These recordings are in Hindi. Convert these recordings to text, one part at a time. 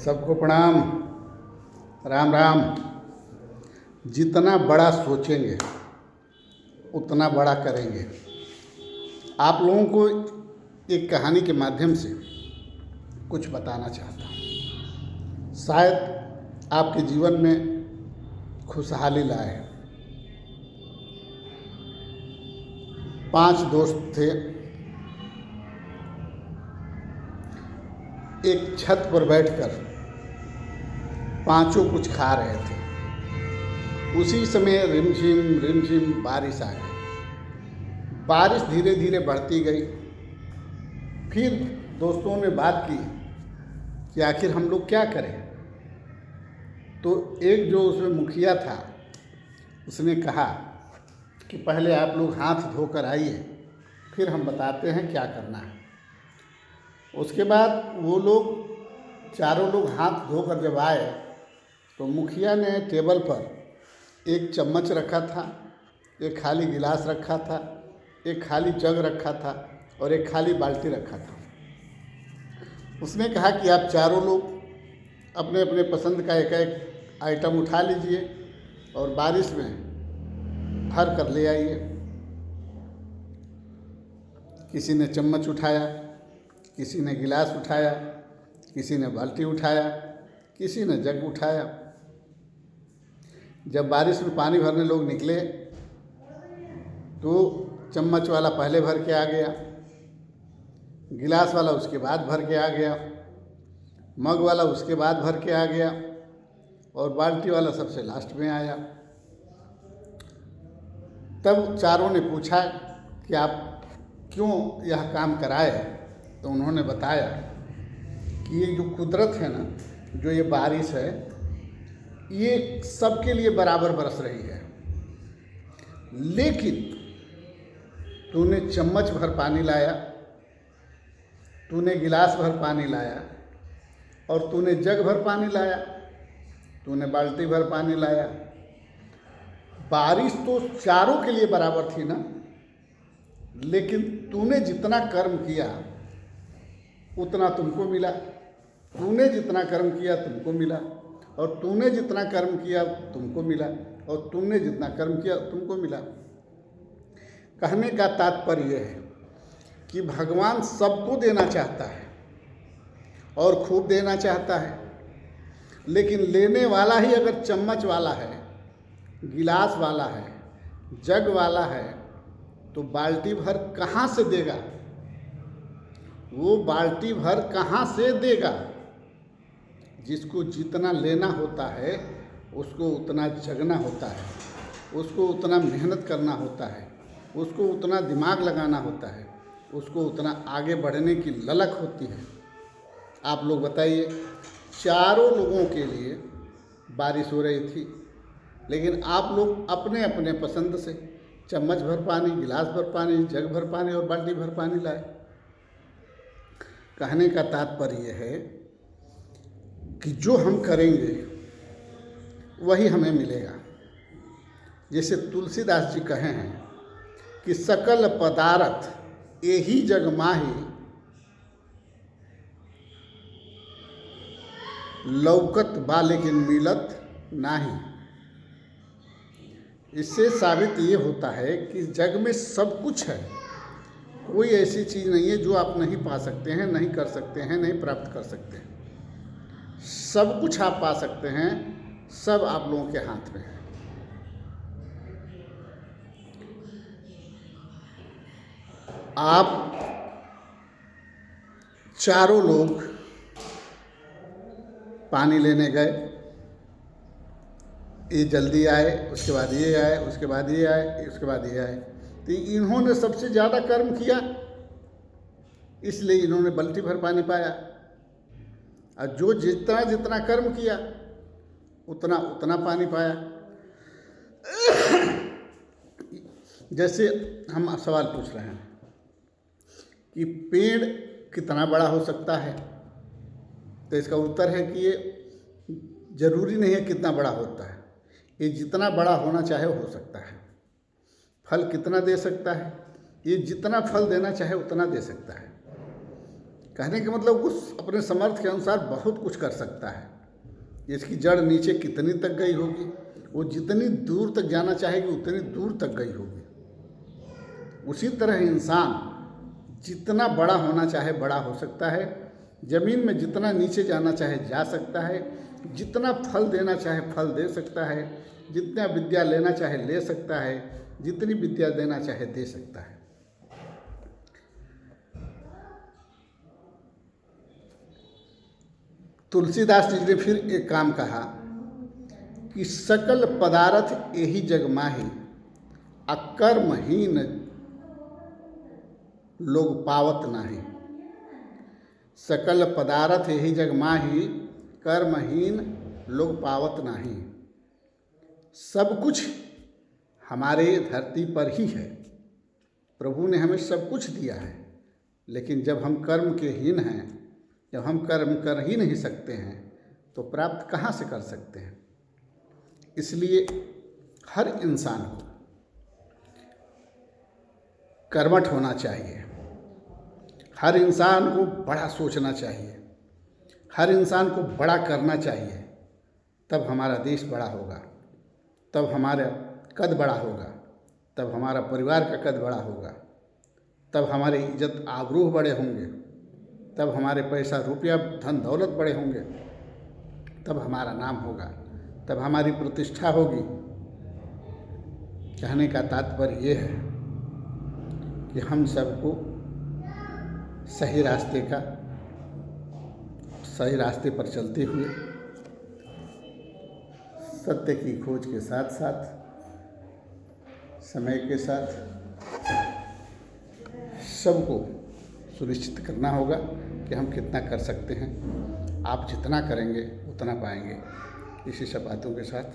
सबको प्रणाम। राम राम। जितना बड़ा सोचेंगे उतना बड़ा करेंगे। आप लोगों को एक कहानी के माध्यम से कुछ बताना चाहता हूँ, शायद आपके जीवन में खुशहाली लाए। 5 दोस्त थे। एक छत पर बैठकर पांचों कुछ खा रहे थे। उसी समय रिमझिम बारिश आ गई। बारिश धीरे धीरे बढ़ती गई। फिर दोस्तों ने बात की कि आखिर हम लोग क्या करें। तो एक जो उसमें मुखिया था उसने कहा कि पहले आप लोग हाथ धोकर आइए, फिर हम बताते हैं क्या करना है। उसके बाद वो लोग चारों लोग हाथ धोकर जब आए तो मुखिया ने टेबल पर एक चम्मच रखा था, एक खाली गिलास रखा था, एक खाली जग रखा था और एक खाली बाल्टी रखा था। उसने कहा कि आप चारों लोग अपने अपने पसंद का एक एक आइटम उठा लीजिए और बारिश में भर कर ले आइए। किसी ने चम्मच उठाया, किसी ने गिलास उठाया, किसी ने बाल्टी उठाया, किसी ने जग उठाया। जब बारिश में पानी भरने लोग निकले तो चम्मच वाला पहले भर के आ गया, गिलास वाला उसके बाद भर के आ गया, मग वाला उसके बाद भर के आ गया और बाल्टी वाला सबसे लास्ट में आया। तब चारों ने पूछा कि आप क्यों यह काम कराए। तो उन्होंने बताया कि ये जो कुदरत है ना, जो ये बारिश है, ये सबके लिए बराबर बरस रही है, लेकिन तूने चम्मच भर पानी लाया, तूने गिलास भर पानी लाया और तूने जग भर पानी लाया, तूने बाल्टी भर पानी लाया। बारिश तो चारों के लिए बराबर थी ना, लेकिन तूने जितना कर्म किया उतना तुमको मिला। तूने जितना कर्म किया तुमको मिला और तूने जितना कर्म किया तुमको मिला और तुमने जितना कर्म किया तुमको मिला। कहने का तात्पर्य है कि भगवान सबको देना चाहता है और खूब देना चाहता है, लेकिन लेने वाला ही अगर चम्मच वाला है, गिलास वाला है, जग वाला है, तो बाल्टी भर कहाँ से देगा? वो बाल्टी भर कहाँ से देगा? जिसको जितना लेना होता है उसको उतना जगना होता है, उसको उतना मेहनत करना होता है, उसको उतना दिमाग लगाना होता है, उसको उतना आगे बढ़ने की ललक होती है। आप लोग बताइए, चारों लोगों के लिए बारिश हो रही थी, लेकिन आप लोग अपने अपने पसंद से चम्मच भर पानी, गिलास भर पानी, जग भर पानी और बाल्टी भर पानी लाए। कहने का तात्पर्य है कि जो हम करेंगे वही हमें मिलेगा। जैसे तुलसीदास जी कहे हैं कि सकल पदार्थ एही जग माही, लौकत बा लेकिन मिलत नाही। इससे साबित ये होता है कि जग में सब कुछ है, कोई ऐसी चीज़ नहीं है जो आप नहीं पा सकते हैं, नहीं कर सकते हैं, नहीं प्राप्त कर सकते हैं। सब कुछ आप पा सकते हैं, सब आप लोगों के हाथ में है। आप चारों लोग पानी लेने गए, ये जल्दी आए, उसके बाद ये आए, उसके बाद ये आए, उसके बाद ये आए। तो इन्होंने सबसे ज़्यादा कर्म किया, इसलिए इन्होंने बाल्टी भर पानी पाया। और जो जितना जितना कर्म किया उतना उतना पानी पाया। जैसे हम सवाल पूछ रहे हैं कि पेड़ कितना बड़ा हो सकता है, तो इसका उत्तर है कि ये जरूरी नहीं है कितना बड़ा होता है, ये जितना बड़ा होना चाहे हो सकता है। फल कितना दे सकता है, ये जितना फल देना चाहे उतना दे सकता है। कहने का मतलब उस अपने समर्थ के अनुसार बहुत कुछ कर सकता है। इसकी जड़ नीचे कितनी तक गई होगी, वो जितनी दूर तक जाना चाहेगी उतनी दूर तक गई होगी। उसी तरह इंसान जितना बड़ा होना चाहे बड़ा हो सकता है, ज़मीन में जितना नीचे जाना चाहे जा सकता है, जितना फल देना चाहे फल दे सकता है, जितना विद्या लेना चाहे ले सकता है, जितनी विद्या देना चाहे दे सकता है। तुलसीदास जी ने फिर एक काम कहा कि सकल पदार्थ यही जग माही, अकर्महीन लोग पावत नाही। सकल पदार्थ यही जग माही, कर्महीन लोग पावत नाही। सब कुछ हमारे धरती पर ही है। प्रभु ने हमें सब कुछ दिया है, लेकिन जब हम कर्म के हीन हैं, जब हम कर्म कर ही नहीं सकते हैं, तो प्राप्त कहाँ से कर सकते हैं। इसलिए हर इंसान को कर्मठ होना चाहिए, हर इंसान को बड़ा सोचना चाहिए, हर इंसान को बड़ा करना चाहिए। तब हमारा देश बड़ा होगा, तब हमारा कद बड़ा होगा, तब हमारा परिवार का कद बड़ा होगा, तब हमारी इज्जत आबरूह बड़े होंगे, तब हमारे पैसा रुपया धन दौलत बड़े होंगे, तब हमारा नाम होगा, तब हमारी प्रतिष्ठा होगी। कहने का तात्पर्य ये है कि हम सबको सही रास्ते पर चलते हुए सत्य की खोज के साथ साथ समय के साथ सबको सुनिश्चित करना होगा कि हम कितना कर सकते हैं। आप जितना करेंगे उतना पाएंगे। इसी सब बातों के साथ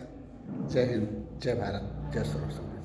जय हिंद, जय भारत, जय सर्वसम्मति।